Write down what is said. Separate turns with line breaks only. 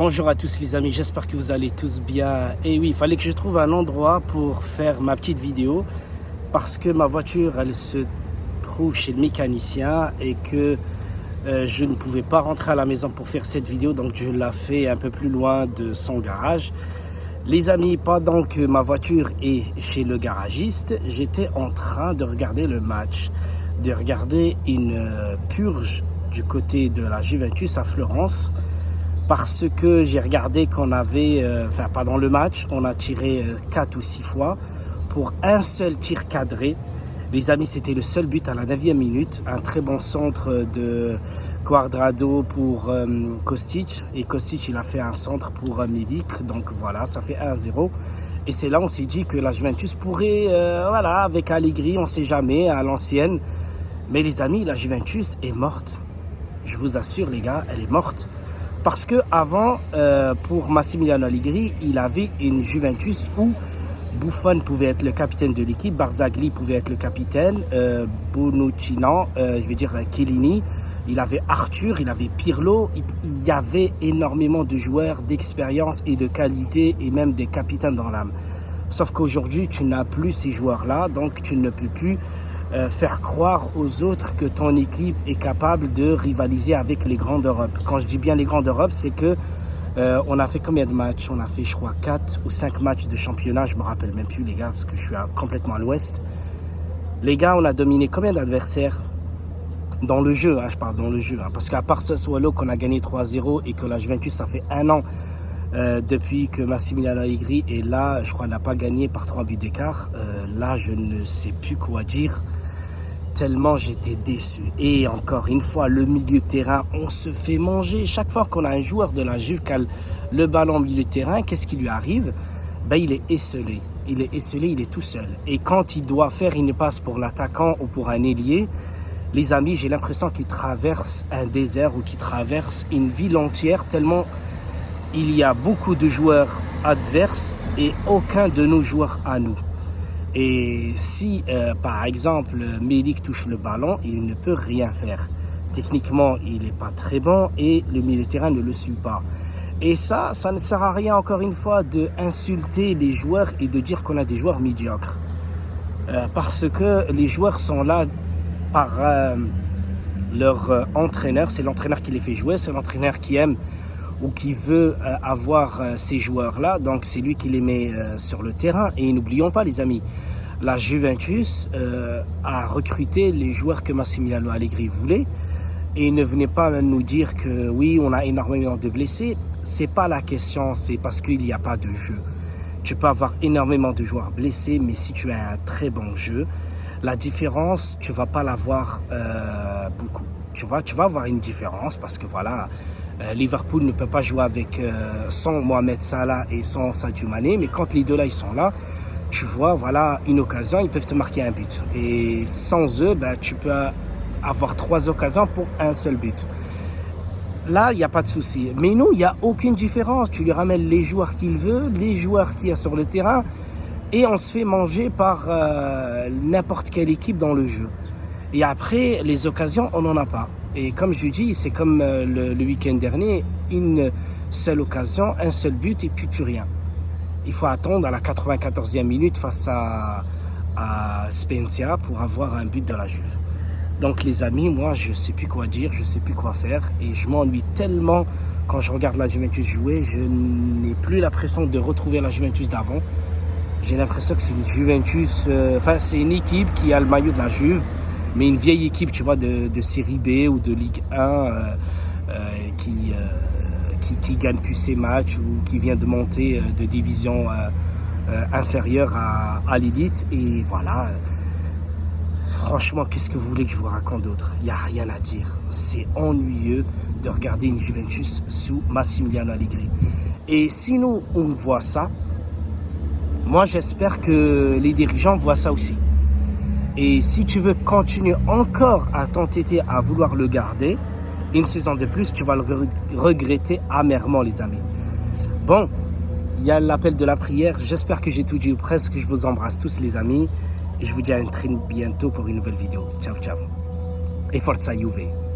Bonjour à tous les amis, j'espère que vous allez tous bien. Et oui, il fallait que je trouve un endroit pour faire ma petite vidéo parce que ma voiture, elle se trouve chez le mécanicien et que je ne pouvais pas rentrer à la maison pour faire cette vidéo, donc je la fais un peu plus loin de son garage. Les amis, pendant que ma voiture est chez le garagiste, j'étais en train de regarder le match, de regarder une purge du côté de la Juventus à Florence. Parce que j'ai regardé qu'on avait, pendant le match, on a tiré 4 ou 6 fois pour un seul tir cadré. Les amis, c'était le seul but à la 9e minute. Un très bon centre de Cuadrado pour Kostic. Et Kostic, il a fait un centre pour Milik. Donc voilà, ça fait 1-0. Et c'est là on s'est dit que la Juventus pourrait, avec Allegri, on ne sait jamais, à l'ancienne. Mais les amis, la Juventus est morte. Je vous assure les gars, elle est morte. Parce que avant, pour Massimiliano Allegri, il avait une Juventus où Buffon pouvait être le capitaine de l'équipe, Barzagli pouvait être le capitaine, Bonucci non, Chiellini, il avait Arthur, il avait Pirlo, il y avait énormément de joueurs d'expérience et de qualité et même des capitaines dans l'âme. Sauf qu'aujourd'hui, tu n'as plus ces joueurs-là, donc tu ne peux plus faire croire aux autres que ton équipe est capable de rivaliser avec les grands d'Europe. Quand je dis bien les grands d'Europe, c'est que on a fait combien de matchs? On a fait, je crois, 4 ou 5 matchs de championnat. Je me rappelle même plus, les gars, parce que je suis complètement à l'ouest. Les gars, on a dominé combien d'adversaires? Dans le jeu, je parle dans le jeu. Parce qu'à part Sassuolo, qu'on a gagné 3-0 et que la Juventus, ça fait 1 an depuis que Massimiliano Allegri est là, je crois qu'il n'a pas gagné par 3 buts d'écart. Là, je ne sais plus quoi dire, tellement j'étais déçu. Et encore une fois, le milieu de terrain, on se fait manger. Chaque fois qu'on a un joueur de la Juve qui a le ballon au milieu de terrain, qu'est-ce qui lui arrive? Il est esselé. Il est esselé, il est tout seul. Et quand il doit faire une passe pour l'attaquant ou pour un ailier, les amis, j'ai l'impression qu'il traverse un désert ou qu'il traverse une ville entière, tellement il y a beaucoup de joueurs adverses et aucun de nos joueurs à nous. Et si, par exemple, Milik touche le ballon, il ne peut rien faire. Techniquement, il n'est pas très bon et le milieu de terrain ne le suit pas. Et ça ne sert à rien, encore une fois, d'insulter les joueurs et de dire qu'on a des joueurs médiocres. Parce que les joueurs sont là par leur entraîneur. C'est l'entraîneur qui les fait jouer, c'est l'entraîneur qui aime ou qui veut avoir ces joueurs-là, donc c'est lui qui les met sur le terrain. Et n'oublions pas, les amis, la Juventus a recruté les joueurs que Massimiliano Allegri voulait, et ne venez pas nous dire que oui, on a énormément de blessés. C'est pas la question, c'est parce qu'il n'y a pas de jeu. Tu peux avoir énormément de joueurs blessés, mais si tu as un très bon jeu, la différence, tu vas pas l'avoir beaucoup. Tu vas avoir une différence parce que voilà, Liverpool ne peut pas jouer avec sans Mohamed Salah et sans Sadio Mané, mais quand les deux là ils sont là, tu vois, voilà, une occasion, ils peuvent te marquer un but. Et sans eux, tu peux avoir 3 occasions pour un seul but. Là, il n'y a pas de souci. Mais nous, il n'y a aucune différence. Tu lui ramènes les joueurs qu'il veut, les joueurs qu'il y a sur le terrain, et on se fait manger par n'importe quelle équipe dans le jeu. Et après, les occasions, on n'en a pas. Et comme je dis, c'est comme le week-end dernier, une seule occasion, un seul but et puis plus rien. Il faut attendre à la 94e minute face à Spezia pour avoir un but de la Juve. Donc les amis, moi je ne sais plus quoi dire, je ne sais plus quoi faire et je m'ennuie tellement quand je regarde la Juventus jouer. Je n'ai plus l'impression de retrouver la Juventus d'avant. J'ai l'impression que c'est une Juventus, c'est une équipe qui a le maillot de la Juve, mais une vieille équipe, tu vois, de série B ou de Ligue 1 qui gagne plus ses matchs ou qui vient de monter de division inférieure à l'élite. Et voilà, franchement, qu'est-ce que vous voulez que je vous raconte d'autre? Il n'y a rien à dire. C'est ennuyeux de regarder une Juventus sous Massimiliano Allegri. Et si nous, on voit ça, moi, j'espère que les dirigeants voient ça aussi. Et si tu veux continuer encore à t'entêter à vouloir le garder, une saison de plus, tu vas le regretter amèrement, les amis. Bon, il y a l'appel de la prière. J'espère que j'ai tout dit ou presque. Je vous embrasse tous, les amis. Et je vous dis à très bientôt pour une nouvelle vidéo. Ciao, ciao. Et forza Juve.